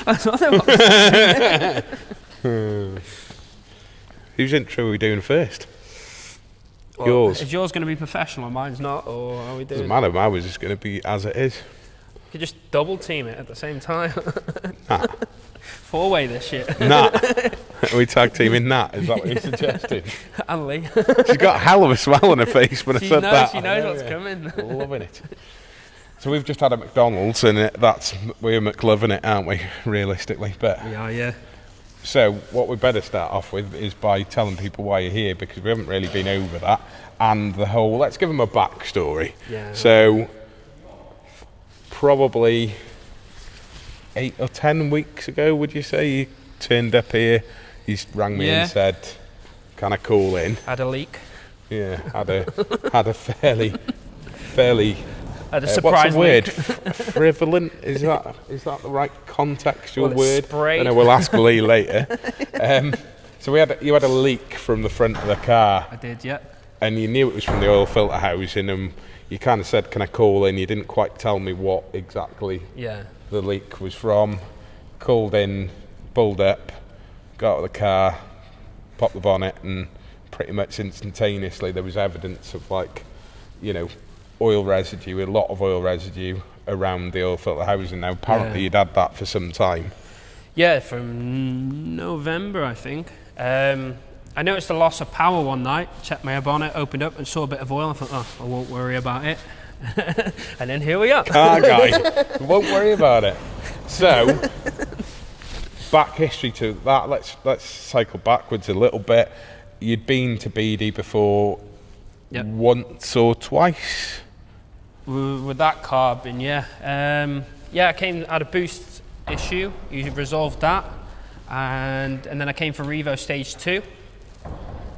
That's what I was. Whose intro are we doing first? Well, yours. Is yours going to be professional and mine's not, or are we doing? Doesn't matter. Mine was just going to be as it is. You could just double team it at the same time. Nah. Four-way this shit. Nah. Are we tag teaming Nat? Is that what you're suggesting? And Lee. She's got a hell of a smile on her face when I said that. She knows what's coming. Loving it. So we've just had a McDonald's, and we're McLoving it, aren't we? Realistically, but We are, yeah. So what we better start off with is by telling people why you're here, because we haven't really been over that, and the whole. Let's give them a backstory. Yeah. So probably 8 or 10 weeks ago, would you say, you turned up here? You rang me and said, "Can I call in?" Had a leak. Yeah, had a fairly. What's the word? Frivolent? Is that the right contextual word? Sprayed. And we'll ask Lee later. So you had a leak from the front of the car. I did, yeah. And you knew it was from the oil filter housing, and you kind of said, "Can I call in?" You didn't quite tell me what exactly the leak was from. Called in, pulled up, got out of the car, popped the bonnet, and pretty much instantaneously there was evidence of oil residue, a lot of oil residue around the oil filter housing. Now apparently you'd had that for some time. Yeah, from November I think. I noticed a loss of power one night, checked my bonnet, opened up and saw a bit of oil. I thought, I won't worry about it. And then here we are. Car guy, won't worry about it. So, back history to that, let's cycle backwards a little bit. You'd been to BD before once or twice? With that car, I had a boost issue. You resolved that, and then I came for Revo Stage 2,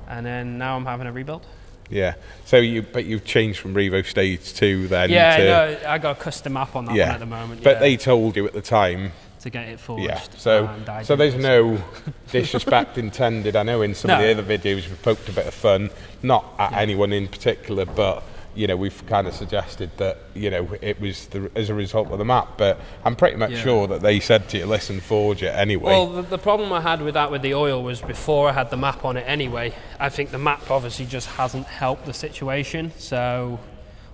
and then now I'm having a rebuild. Yeah. So you've changed from Revo Stage 2 then? Yeah, I got a custom map on that one at the moment. But they told you at the time to get it forged. Yeah. So there's no disrespect intended. I know in some of the other videos we've poked a bit of fun, not at anyone in particular, but we've kind of suggested that it was as a result of the map. But I'm pretty much sure that they said to you, "Listen, forge it anyway." Well, the problem I had with the oil was before I had the map on it anyway. I think the map obviously just hasn't helped the situation. So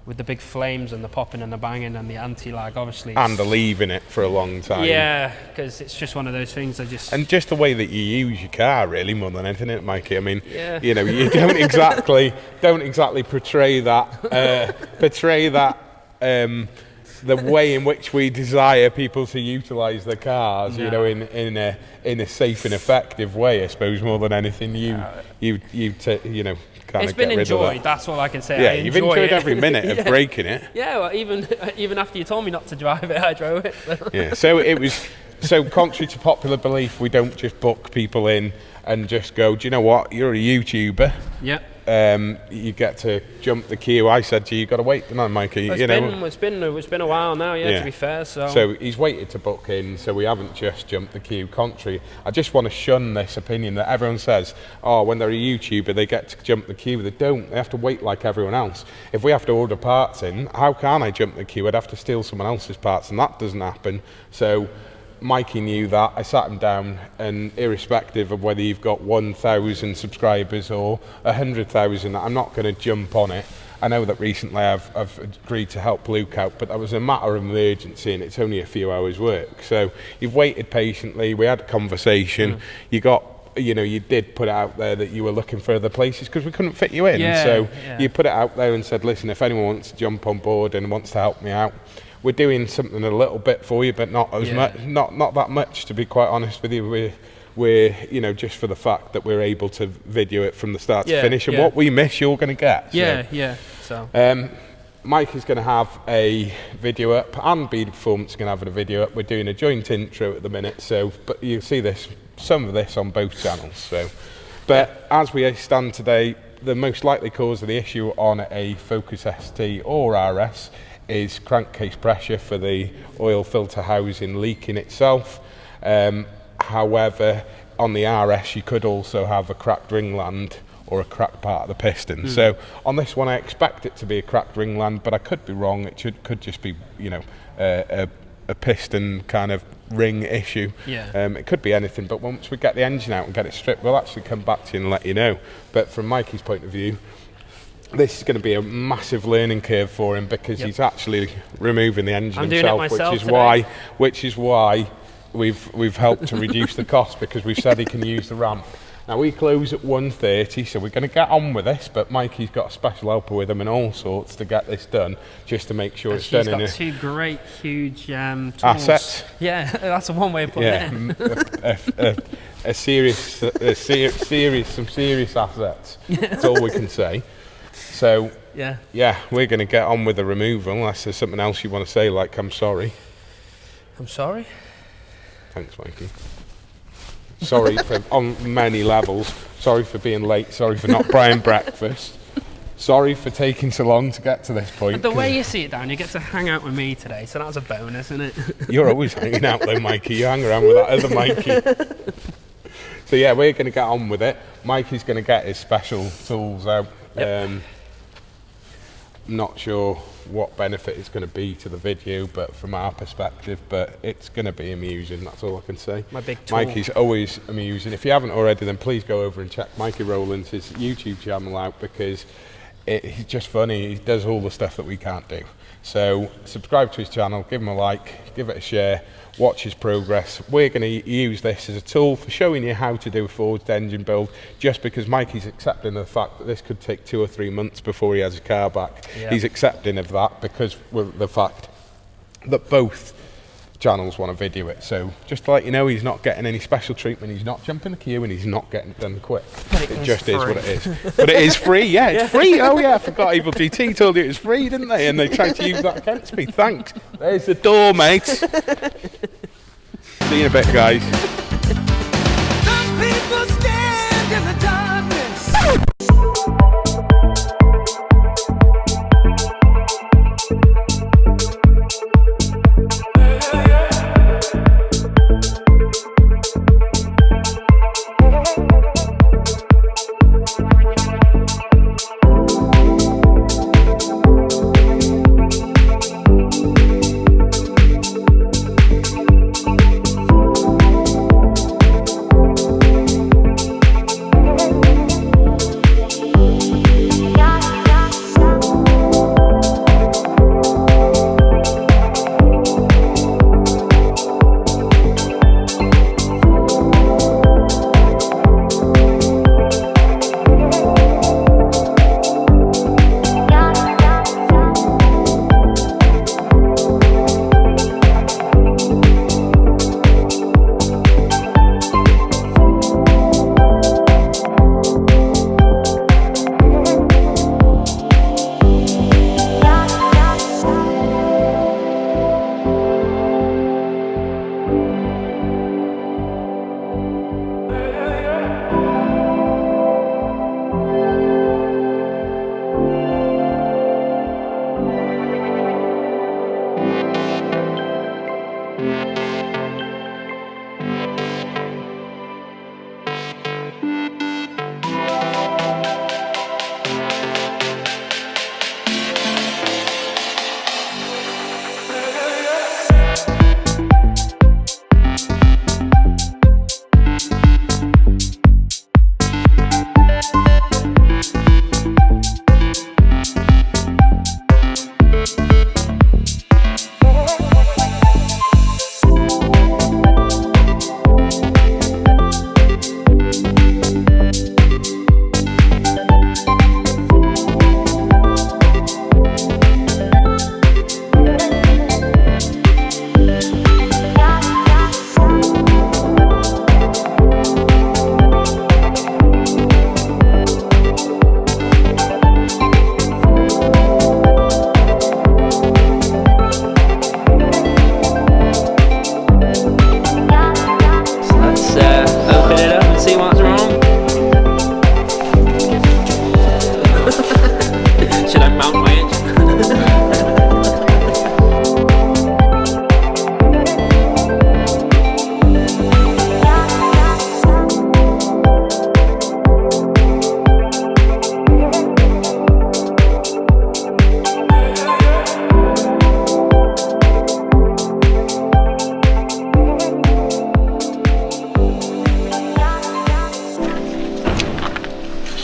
with the big flames and the popping and the banging and the anti-lag, obviously. And the leaving it for a long time. Yeah, because it's just one of those things. And just the way that you use your car, really, more than anything, Mikey. I mean, you don't exactly portray that. The way in which we desire people to utilise their cars, in a safe and effective way, I suppose, more than anything. It's been enjoyed. That's all I can say. Yeah, you've enjoyed every minute of breaking it. Yeah, well, even after you told me not to drive it, I drove it. Yeah, so it was. So contrary to popular belief, we don't just book people in and just go, "Do you know what? You're a YouTuber. Yeah. You get to jump the queue." I said to you, "You've got to wait, didn't I, Mikey?" It's been a while now, to be fair. So he's waited to book in, so we haven't just jumped the queue. Contrary, I just want to shun this opinion that everyone says, when they're a YouTuber, they get to jump the queue. They don't. They have to wait like everyone else. If we have to order parts in, how can I jump the queue? I'd have to steal someone else's parts, and that doesn't happen. So Mikey knew that. I sat him down, and irrespective of whether you've got 1,000 subscribers or 100,000, I'm not going to jump on it. I know that recently I've agreed to help Luke out, but that was a matter of emergency, and it's only a few hours' work. So you've waited patiently. We had a conversation. You did put it out there that you were looking for other places because we couldn't fit you in. You put it out there and said, "Listen, if anyone wants to jump on board and wants to help me out, we're doing something a little bit for you, but not as much, not that much, to be quite honest with you. We're just for the fact that we're able to video it from the start to finish, and what we miss, you're going to get." So Mike is going to have a video up, and BD Performance is going to have a video up. We're doing a joint intro at the minute, but you'll see some of this on both channels. But as we stand today, the most likely cause of the issue on a Focus ST or RS is crankcase pressure for the oil filter housing leaking itself. However, on the RS you could also have a cracked ringland or a cracked part of the piston. So on this one I expect it to be a cracked ringland, but I could be wrong. It could just be a a piston kind of ring issue. Yeah. It could be anything, but once we get the engine out and get it stripped, we'll actually come back to you and let you know. But from Mikey's point of view, this is going to be a massive learning curve for him, because he's actually removing the engine himself, which is why we've helped to reduce the cost, because we've said he can use the ramp. Now we close at 1:30, so we're going to get on with this, but Mikey's got a special helper with him and all sorts to get this done, just to make sure it's done. He's got two great, huge tools. Assets. Yeah, that's one way of putting it. Some serious assets. That's all we can say. So yeah, we're going to get on with the removal, unless there's something else you want to say, like I'm sorry. I'm sorry? Thanks, Mikey. Sorry on many levels. Sorry for being late. Sorry for not buying breakfast. Sorry for taking so long to get to this point. But the way you see it, Dan, you get to hang out with me today, so that's a bonus, isn't it? You're always hanging out though, Mikey. You hang around with that other Mikey. So yeah, we're going to get on with it. Mikey's going to get his special tools out. I'm not sure what benefit it's going to be to the video, but from our perspective, but it's going to be amusing, that's all I can say. My big tool. Mikey's always amusing. If you haven't already, then please go over and check Mikey Rowlands' his YouTube channel out, because he's just funny. He does all the stuff that we can't do. So subscribe to his channel, give him a like, give it a share, watch his progress. We're going to use this as a tool for showing you how to do a forged engine build, just because Mikey's accepting the fact that this could take 2 or 3 months before he has his car back. Yeah. He's accepting of that because of the fact that both channels want to video it. So just to let you know, he's not getting any special treatment. He's not jumping the queue, and he's not getting it done quick. It just is what it is. But it is free, yeah, it's free. Oh yeah, I forgot 𝗕𝗏 told you it was free, didn't they? And they tried to use that against me. Thanks. There's the door, mate. See you in a bit, guys. Some people stand in the darkness.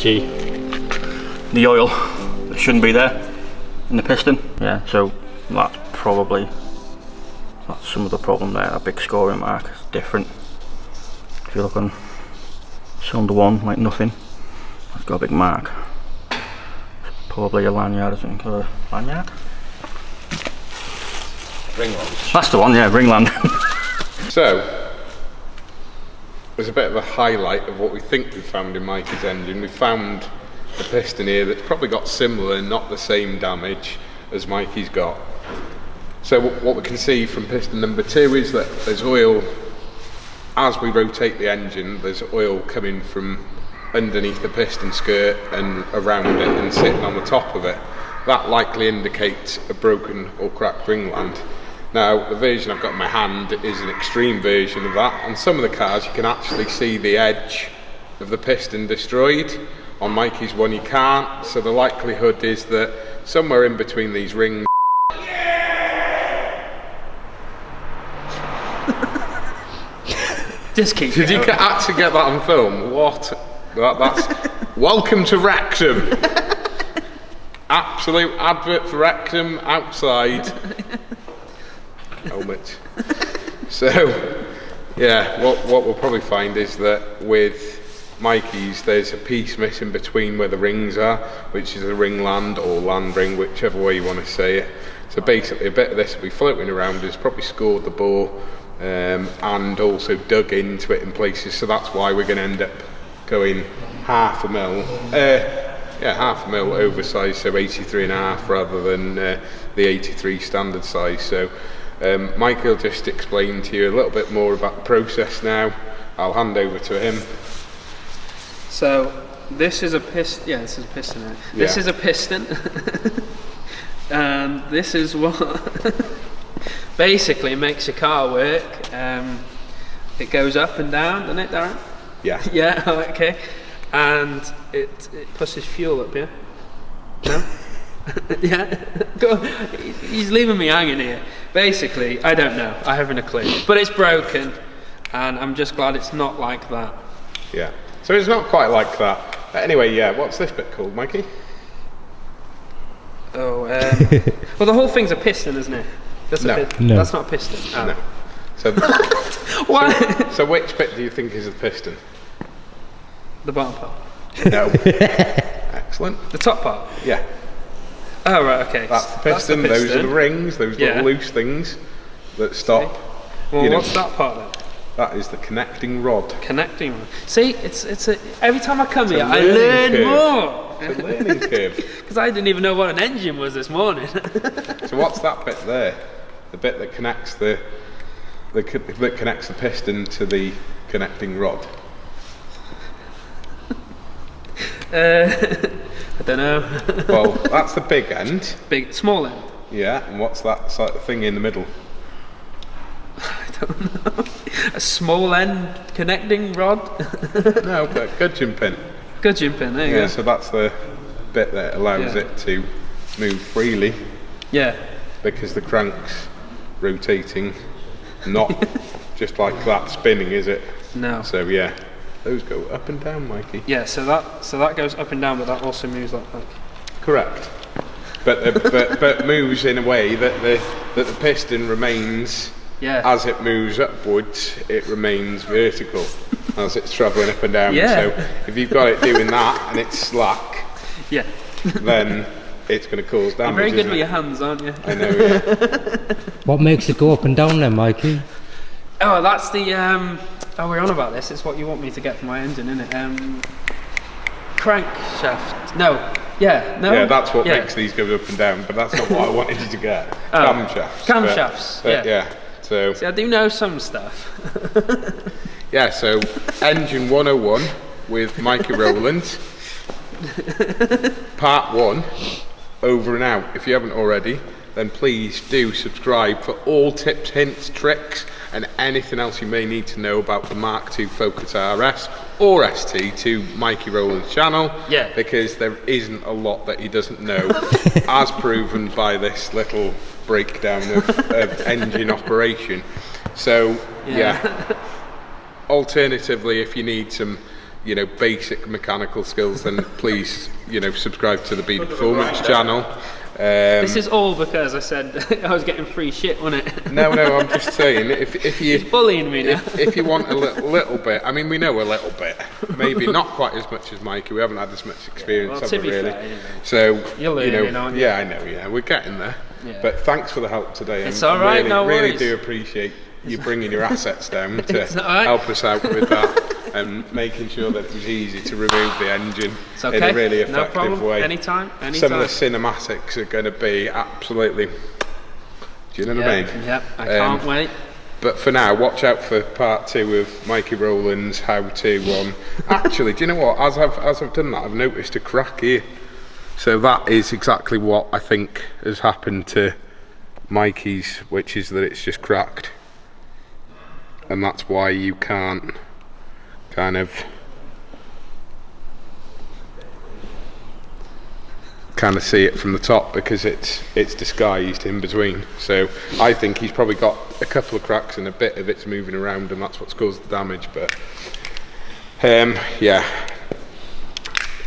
see the oil that shouldn't be there in the piston. Yeah, so that's some of the problem there. That big scoring mark is different. If you look on cylinder 1, like nothing, it's got a big mark. Probably a lanyard or something. Lanyard? Ringland. That's the one, yeah, ringland. So, there's a bit of a highlight of what we think we found in Mikey's engine. We found a piston here that's probably got similar, not the same damage as Mikey's got. So what we can see from piston number 2 is that there's oil, as we rotate the engine, there's oil coming from underneath the piston skirt and around it and sitting on the top of it. That likely indicates a broken or cracked ringland. Now, the version I've got in my hand is an extreme version of that. On some of the cars you can actually see the edge of the piston destroyed. On Mikey's one you can't, so the likelihood is that somewhere in between these rings. Just keep Did you going. actually get that on film? What? That's welcome to Wrexham. Absolute advert for Wrexham outside. Helmet. So, yeah, what we'll probably find is that with Mikey's, there's a piece missing between where the rings are, which is a ringland or land ring, whichever way you want to say it. So basically, a bit of this will be floating around. It's probably scored the bore and also dug into it in places. So that's why we're going to end up going half a mil oversized, so 83.5 rather than the 83 standard size. So Mike will just explain to you a little bit more about the process now. I'll hand over to him. So this is a piston. Yeah, this is a piston. Right? This is a piston, and this is what basically makes your car work. It goes up and down, doesn't it, Darren? Yeah. Yeah. Okay. And it pushes fuel up here. No? Yeah. Go on. He's leaving me hanging here. Basically, I don't know. I haven't a clue. But it's broken, and I'm just glad it's not like that. Yeah. So it's not quite like that. Anyway, yeah. What's this bit called, Mikey? Oh. Well, the whole thing's a piston, isn't it? That's No. That's not a piston. Oh. No. So, What? so which bit do you think is the piston? The bottom part. No. Excellent. The top part. Yeah. Oh right. Okay. That's the piston. Those are the rings. Those little loose things that stop. Well, what's that part then? That is the connecting rod. Connecting. See, it's every time I come here, I learning learn curve. more. It's a learning curve. Because I didn't even know what an engine was this morning. So what's that bit there? The bit that connects that connects the piston to the connecting rod. I don't know. Well, that's the big end. Small end. Yeah, and what's that sort of thing in the middle? I don't know. A small end connecting rod. No, but gudgeon pin. Gudgeon pin. There you go. Yeah, so that's the bit that allows it to move freely. Yeah. Because the crank's rotating, not just like that spinning, is it? No. So yeah, those go up and down, Mikey. Yeah. So that goes up and down, but that also moves like. Correct. But moves in a way that the piston remains. Yeah. As it moves upwards, it remains vertical as it's travelling up and down. Yeah. So if you've got it doing that and it's slack, Yeah. then it's going to cause damage. You're very good isn't with it? your hands, aren't you? I know. Yeah. What makes it go up and down then, Mikey? Oh, that's the. Oh, we're on about this. It's what you want me to get for my engine, isn't it? Crankshaft. No. Yeah. No. Yeah, that's what makes these go up and down. But that's not what I wanted you to get. Oh. Camshafts. Camshafts. But, yeah. So. See, I do know some stuff. Yeah. So engine 101 with Mikey Rowlands. Part 1. Over and out. If you haven't already, then please do subscribe for all tips, hints, tricks, and anything else you may need to know about the Mark II Focus RS or ST to Mikey Rowlands' channel. Yeah. Because there isn't a lot that he doesn't know, as proven by this little breakdown of engine operation. So yeah. Alternatively, if you need some you know, basic mechanical skills, then please, you know, subscribe to the 𝗕𝗗 channel. This is all because I said I was getting free shit, wasn't it? No, I'm just saying, if you... He's bullying me now. If you want a little bit, I mean, we know a little bit. Maybe not quite as much as Mikey. We haven't had as much experience, Well, have we, really? fair, anyway. So, You're learning, aren't you? Yeah, I know, yeah, we're getting there. Yeah. But thanks for the help today. It's all right, really, no worries. Really do appreciate you bringing your assets down to It's all right. help us out with that and making sure that it was easy to remove the engine It's okay. in a really No effective problem. way. Anytime. Some of the cinematics are going to be absolutely... Do you know what I mean? Yep, I can't wait. But for now, watch out for part 2 of Mikey Rowlands' how to... actually, do you know what? As I've done that, I've noticed a crack here. So that is exactly what I think has happened to Mikey's, which is that it's just cracked. And that's why you can't kind of see it from the top, because it's disguised in between. So I think he's probably got a couple of cracks and a bit of it's moving around, and that's what's caused the damage. But yeah,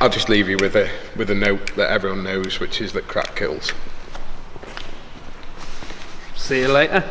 I'll just leave you with a note that everyone knows, which is that crack kills. See you later.